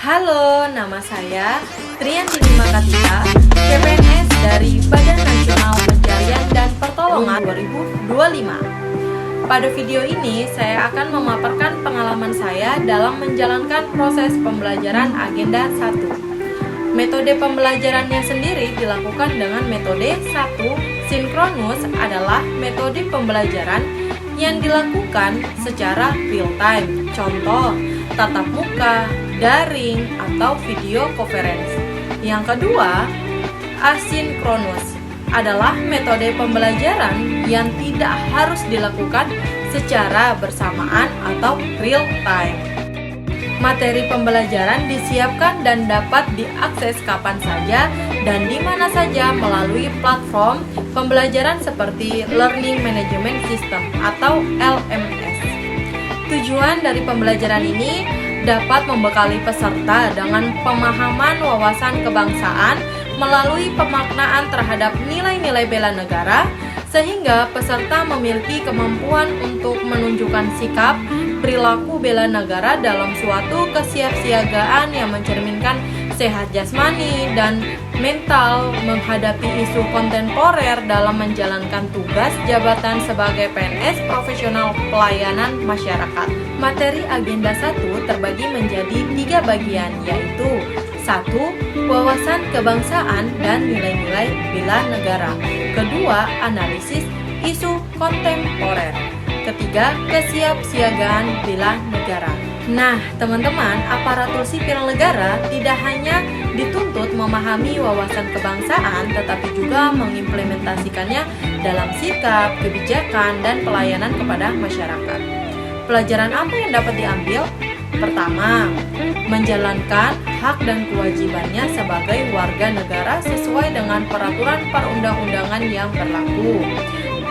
Halo, nama saya Triyanti Makatika, CPNS dari Badan Nasional Pencarian dan Pertolongan 2025. Pada video ini, saya akan memaparkan pengalaman saya dalam menjalankan proses pembelajaran Agenda 1. Metode pembelajarannya sendiri dilakukan dengan metode 1. Sinkronus adalah metode pembelajaran yang dilakukan secara real time. Contoh, tatap muka, daring, atau video conference. Yang kedua, asinkronus adalah metode pembelajaran yang tidak harus dilakukan secara bersamaan atau real time. Materi pembelajaran disiapkan dan dapat diakses kapan saja dan di mana saja melalui platform pembelajaran seperti Learning Management System atau LMS. Tujuan dari pembelajaran ini dapat membekali peserta dengan pemahaman wawasan kebangsaan melalui pemaknaan terhadap nilai-nilai bela negara, sehingga peserta memiliki kemampuan untuk menunjukkan sikap, perilaku bela negara dalam suatu kesiapsiagaan yang mencerminkan sehat jasmani dan mental menghadapi isu kontemporer dalam menjalankan tugas jabatan sebagai PNS profesional pelayanan masyarakat. Materi Agenda 1 terbagi menjadi 3 bagian, yaitu 1. Wawasan kebangsaan dan nilai-nilai bela negara. Kedua, analisis isu kontemporer. Ketiga, kesiapsiagaan bela negara. Nah, teman-teman, aparatur sipil negara tidak hanya dituntut memahami wawasan kebangsaan, tetapi juga mengimplementasikannya dalam sikap, kebijakan, dan pelayanan kepada masyarakat. Pelajaran apa yang dapat diambil? Pertama, menjalankan hak dan kewajibannya sebagai warga negara sesuai dengan peraturan perundang-undangan yang berlaku.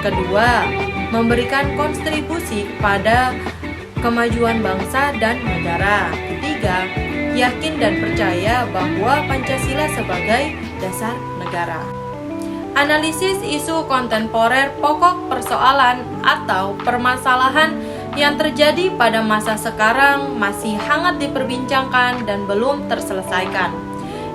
Kedua, memberikan kontribusi kepada kemajuan bangsa dan negara. Ketiga, yakin dan percaya bahwa Pancasila sebagai dasar negara. Analisis isu kontemporer, pokok persoalan atau permasalahan yang terjadi pada masa sekarang masih hangat diperbincangkan dan belum terselesaikan.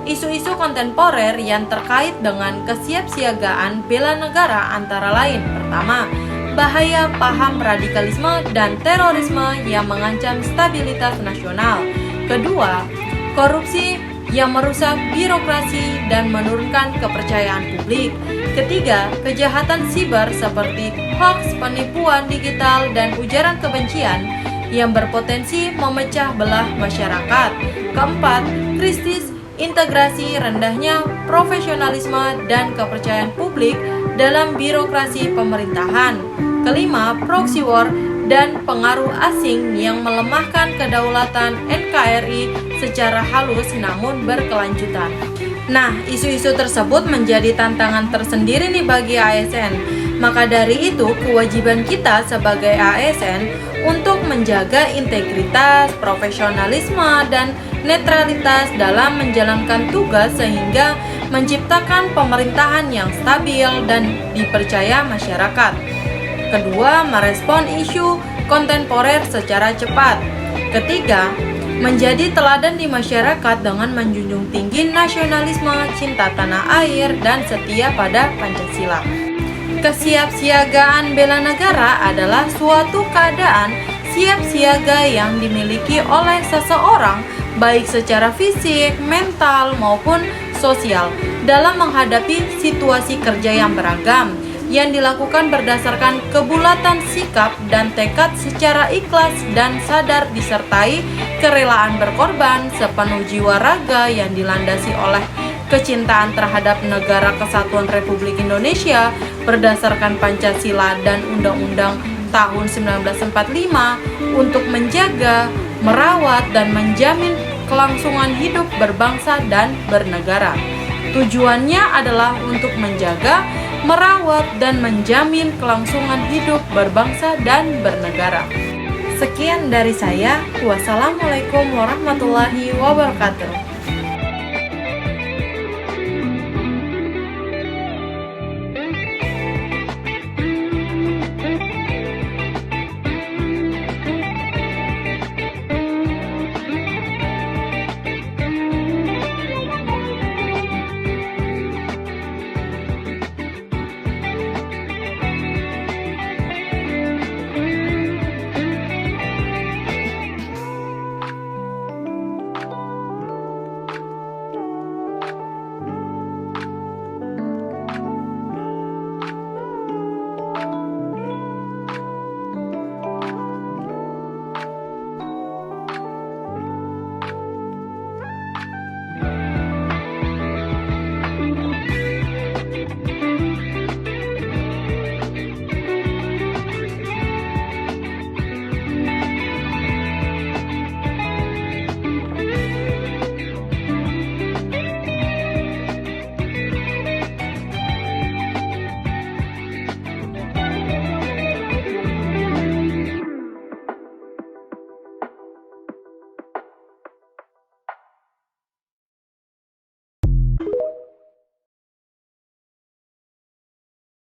Isu-isu kontemporer yang terkait dengan kesiapsiagaan bela negara antara lain: pertama, bahaya paham radikalisme dan terorisme yang mengancam stabilitas nasional. Kedua, korupsi yang merusak birokrasi dan menurunkan kepercayaan publik. Ketiga, kejahatan siber seperti hoax, penipuan digital, dan ujaran kebencian yang berpotensi memecah belah masyarakat. Keempat, krisis integrasi, rendahnya profesionalisme dan kepercayaan publik dalam birokrasi pemerintahan. Kelima, proxy war dan pengaruh asing yang melemahkan kedaulatan NKRI secara halus namun berkelanjutan. Nah, isu-isu tersebut menjadi tantangan tersendiri nih bagi ASN. Maka dari itu, kewajiban kita sebagai ASN untuk menjaga integritas, profesionalisme, dan netralitas dalam menjalankan tugas sehingga menciptakan pemerintahan yang stabil dan dipercaya masyarakat. Kedua, merespon isu kontemporer secara cepat. Ketiga, menjadi teladan di masyarakat dengan menjunjung tinggi nasionalisme, cinta tanah air, dan setia pada Pancasila. Kesiapsiagaan bela negara adalah suatu keadaan siap siaga yang dimiliki oleh seseorang baik secara fisik, mental, maupun sosial dalam menghadapi situasi kerja yang beragam, yang dilakukan berdasarkan kebulatan sikap dan tekad secara ikhlas dan sadar disertai kerelaan berkorban sepenuh jiwa raga yang dilandasi oleh kecintaan terhadap Negara Kesatuan Republik Indonesia berdasarkan Pancasila dan Undang-Undang tahun 1945 untuk menjaga, merawat, dan menjamin kelangsungan hidup berbangsa dan bernegara. Tujuannya adalah untuk menjaga, merawat, dan menjamin kelangsungan hidup berbangsa dan bernegara. Sekian dari saya. Wassalamualaikum warahmatullahi wabarakatuh.